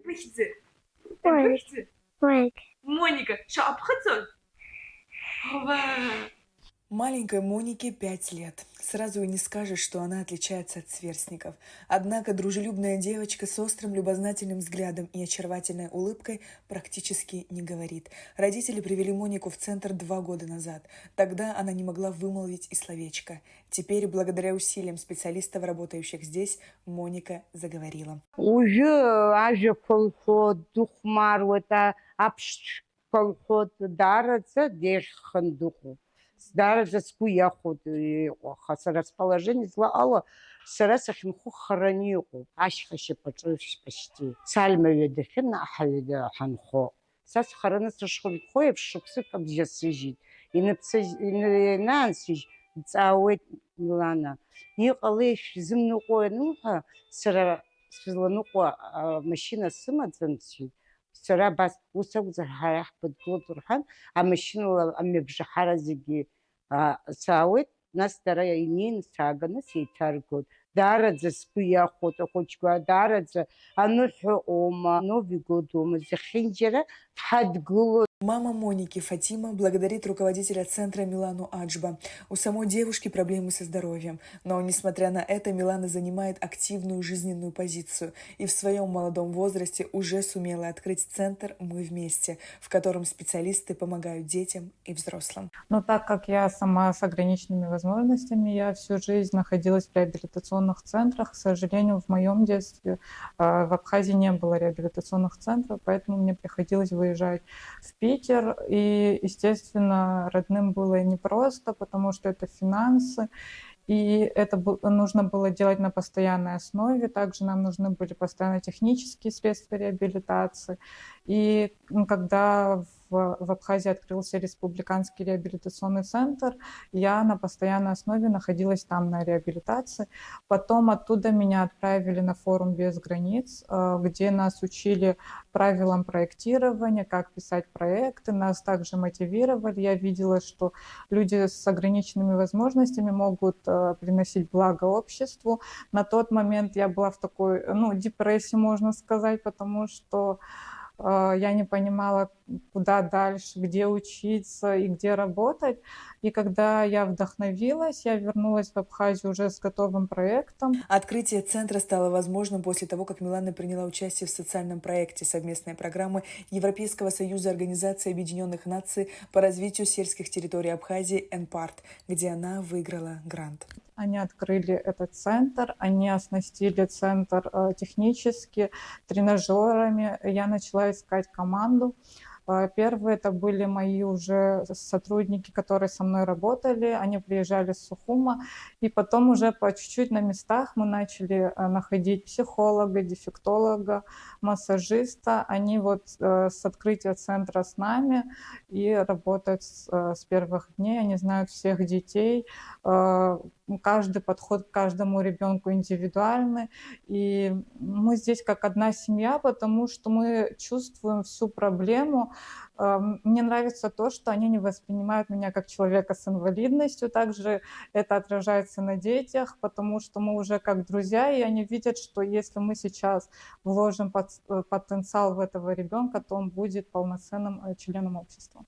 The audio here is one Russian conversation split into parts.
Пыхьцы. Ой. Пыхьцы. Моника. Моника. Шапхыцон. Маленькой Монике 5 лет. Сразу и не скажешь, что она отличается от сверстников. Однако дружелюбная девочка с острым любознательным взглядом и очаровательной улыбкой практически не говорит. Родители привели Монику в центр 2 года назад. Тогда она не могла вымолвить и словечко. Теперь, благодаря усилиям специалистов, работающих здесь, Моника заговорила. Уже аже колхоз духмар это апш колхоз дарца дешхан духу. Дарца скуя ход хаса расположение зла алла сараса химху хранику. Ашхаше почти почти. Сальма ведехин ахаведа ханхо. Сас храна сошхол хоев шуксы кабжасижит. И нансиж цаует милана. Иқалеш зимнуқой нуха сара сфизлануқwa машина сымаӡамцәеит. Сара бас ус акәзар ҳара ҳбыдгылоит рҳәан, амашьына амҩабжаҳара зегьы саауеит, нас дара инеины сааганы сеиҭаргоит. Даараӡа сгәы иахәоит ахәыҷқәа, даараӡа аныҳәа ома, Нови год ома, зехьынџьара дҳадгылоит. Мама Моники, Фатима, благодарит руководителя центра Милану Аджба. У самой девушки проблемы со здоровьем, но, несмотря на это, Милана занимает активную жизненную позицию и в своем молодом возрасте уже сумела открыть центр «Мы вместе», в котором специалисты помогают детям и взрослым. Но так как я сама с ограниченными возможностями, я всю жизнь находилась в реабилитационных центрах. К сожалению, в моем детстве в Абхазии не было реабилитационных центров, поэтому мне приходилось выезжать в Питер, и, естественно, родным было непросто, потому что это финансы, и это нужно было делать на постоянной основе. Также нам нужны были постоянно технические средства реабилитации. И когда в Абхазии открылся республиканский реабилитационный центр, я на постоянной основе находилась там на реабилитации. Потом оттуда меня отправили на форум «Без границ», где нас учили правилам проектирования, как писать проекты, нас также мотивировали. Я видела, что люди с ограниченными возможностями могут приносить благо обществу. На тот момент я была в такой, депрессии, можно сказать, потому что я не понимала, куда дальше, где учиться и где работать. И когда я вдохновилась, я вернулась в Абхазию уже с готовым проектом. Открытие центра стало возможным после того, как Милана приняла участие в социальном проекте совместной программы Европейского союза Организации Объединенных Наций по развитию сельских территорий Абхазии «ЭНПАРТ», где она выиграла грант. Они открыли этот центр, они оснастили центр технически, тренажерами. Я начала искать команду. Первые это были мои уже сотрудники, которые со мной работали. Они приезжали с Сухума. И потом уже по чуть-чуть на местах мы начали находить психолога, дефектолога, массажиста. Они с открытия центра с нами и работают с первых дней. Они знают всех детей. Каждый подход к каждому ребенку индивидуальный. И мы здесь как одна семья, потому что мы чувствуем всю проблему. Мне нравится то, что они не воспринимают меня как человека с инвалидностью. Также это отражается на детях, потому что мы уже как друзья, и они видят, что если мы сейчас вложим потенциал в этого ребенка, то он будет полноценным членом общества.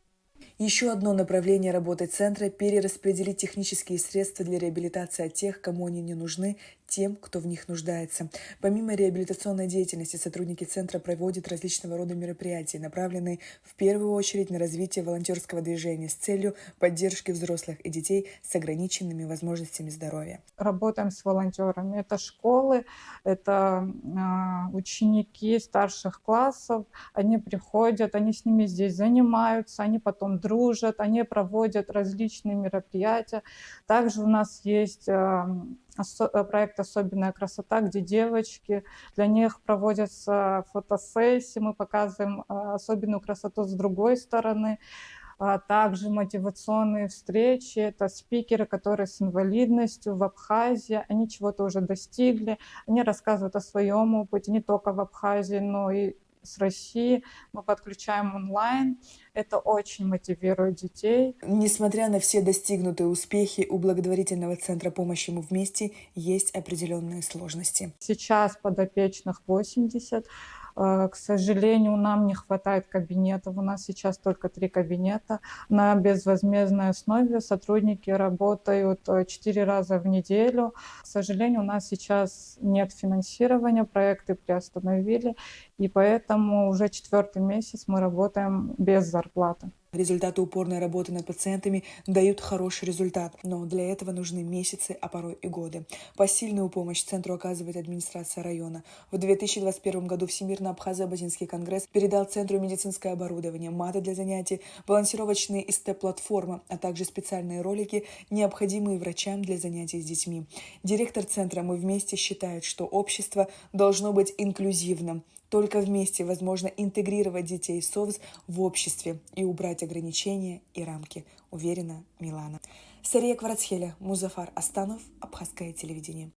Еще одно направление работы центра – перераспределить технические средства для реабилитации от тех, кому они не нужны, тем, кто в них нуждается. Помимо реабилитационной деятельности, сотрудники центра проводят различного рода мероприятия, направленные в первую очередь на развитие волонтерского движения с целью поддержки взрослых и детей с ограниченными возможностями здоровья. Работаем с волонтерами. Это школы, это ученики старших классов. Они приходят, они с ними здесь занимаются, они потом дружат, они проводят различные мероприятия. Также у нас есть проект «Особенная красота», где девочки, для них проводятся фотосессии, мы показываем особенную красоту с другой стороны. Также мотивационные встречи, это спикеры, которые с инвалидностью в Абхазии, они чего-то уже достигли, они рассказывают о своем опыте не только в Абхазии, но и с России. Мы подключаем онлайн. Это очень мотивирует детей. Несмотря на все достигнутые успехи, у благотворительного центра помощи «Мы вместе» есть определенные сложности. Сейчас подопечных 80. К сожалению, нам не хватает кабинетов. У нас сейчас только 3 кабинета. На безвозмездной основе сотрудники работают 4 раза в неделю. К сожалению, у нас сейчас нет финансирования, проекты приостановили, и поэтому уже 4-й месяц мы работаем без зарплаты. Результаты упорной работы над пациентами дают хороший результат, но для этого нужны месяцы, а порой и годы. Посильную помощь центру оказывает администрация района. В 2021 году Всемирный Абхазо-Абазинский конгресс передал центру медицинское оборудование, маты для занятий, балансировочные и степ-платформы, а также специальные ролики, необходимые врачам для занятий с детьми. Директор центра «Мы вместе» считает, что общество должно быть инклюзивным. Только вместе возможно интегрировать детей СОВЗ в обществе и убрать ограничения и рамки, уверена Милана. Сария Кварацхеля, Музафар Астанов, Абхазское телевидение.